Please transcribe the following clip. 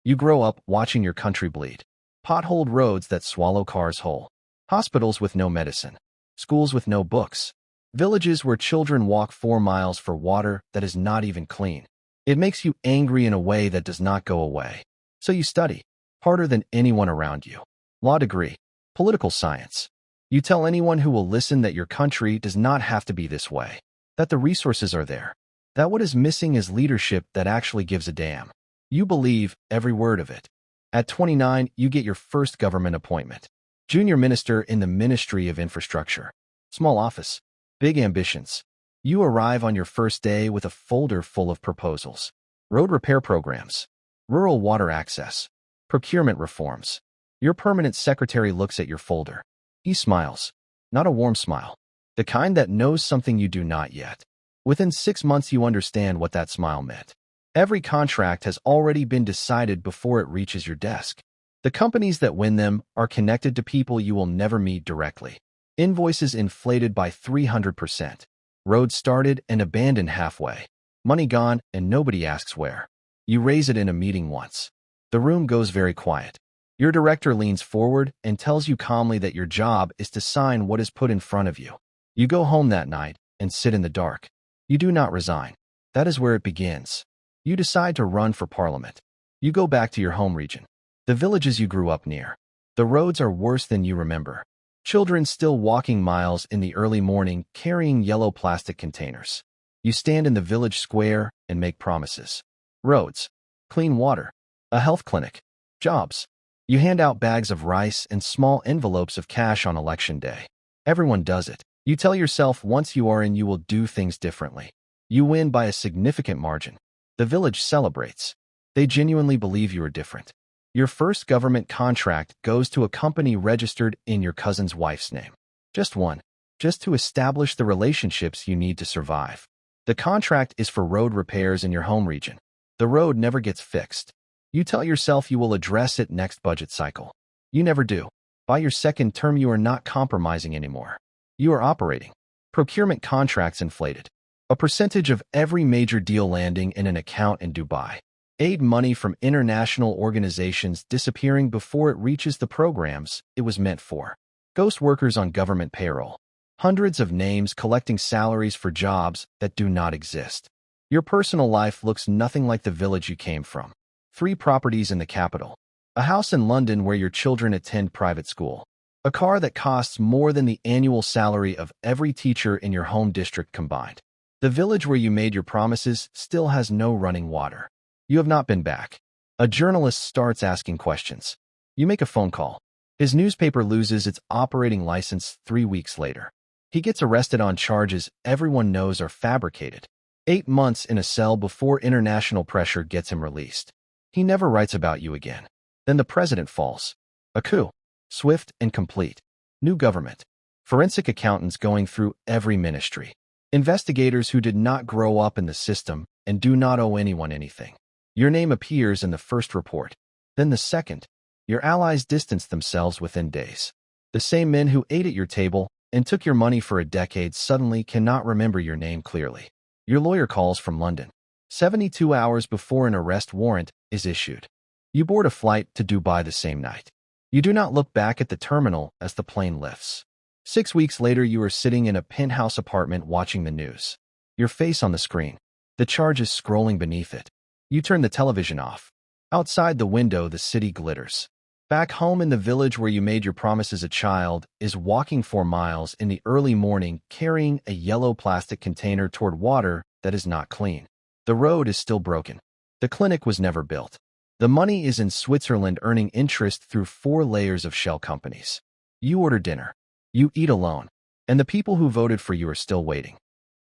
You grow up watching your country bleed. Potholed roads that swallow cars whole. Hospitals with no medicine. Schools with no books. Villages where children walk 4 miles for water that is not even clean. It makes you angry in a way that does not go away. So you study, harder than anyone around you. Law degree. Political science. You tell anyone who will listen that your country does not have to be this way. That the resources are there. That what is missing is leadership that actually gives a damn. You believe every word of it. At 29, you get your first government appointment. Junior minister in the Ministry of Infrastructure. Small office. Big ambitions. You arrive on your first day with a folder full of proposals. Road repair programs. Rural water access. Procurement reforms. Your permanent secretary looks at your folder. He smiles. Not a warm smile. The kind that knows something you do not yet. Within 6 months you understand what that smile meant. Every contract has already been decided before it reaches your desk. The companies that win them are connected to people you will never meet directly. Invoices inflated by 300%. Roads started and abandoned halfway. Money gone and nobody asks where. You raise it in a meeting once. The room goes very quiet. Your director leans forward and tells you calmly that your job is to sign what is put in front of you. You go home that night and sit in the dark. You do not resign. That is where it begins. You decide to run for parliament. You go back to your home region. The villages you grew up near. The roads are worse than you remember. Children still walking miles in the early morning carrying yellow plastic containers. You stand in the village square and make promises. Roads. Clean water. A health clinic. Jobs. You hand out bags of rice and small envelopes of cash on election day. Everyone does it. You tell yourself once you are in you will do things differently. You win by a significant margin. The village celebrates. They genuinely believe you are different. Your first government contract goes to a company registered in your cousin's wife's name. Just one. Just to establish the relationships you need to survive. The contract is for road repairs in your home region. The road never gets fixed. You tell yourself you will address it next budget cycle. You never do. By your second term you are not compromising anymore. You are operating. Procurement contracts inflated. A percentage of every major deal landing in an account in Dubai. Aid money from international organizations disappearing before it reaches the programs it was meant for. Ghost workers on government payroll. Hundreds of names collecting salaries for jobs that do not exist. Your personal life looks nothing like the village you came from. 3 properties in the capital. A house in London where your children attend private school. A car that costs more than the annual salary of every teacher in your home district combined. The village where you made your promises still has no running water. You have not been back. A journalist starts asking questions. You make a phone call. His newspaper loses its operating license 3 weeks later. He gets arrested on charges everyone knows are fabricated. 8 months in a cell before international pressure gets him released. He never writes about you again. Then the president falls. A coup. Swift and complete. New government. Forensic accountants going through every ministry. Investigators who did not grow up in the system and do not owe anyone anything. Your name appears in the first report. Then the second. Your allies distance themselves within days. The same men who ate at your table and took your money for a decade suddenly cannot remember your name clearly. Your lawyer calls from London. 72 hours before an arrest warrant is issued. You board a flight to Dubai the same night. You do not look back at the terminal as the plane lifts. 6 weeks later, you are sitting in a penthouse apartment watching the news. Your face on the screen. The charges scrolling beneath it. You turn the television off. Outside the window, the city glitters. Back home in the village where you made your promise as a child is walking 4 miles in the early morning carrying a yellow plastic container toward water that is not clean. The road is still broken. The clinic was never built. The money is in Switzerland earning interest through 4 layers of shell companies. You order dinner. You eat alone. And the people who voted for you are still waiting.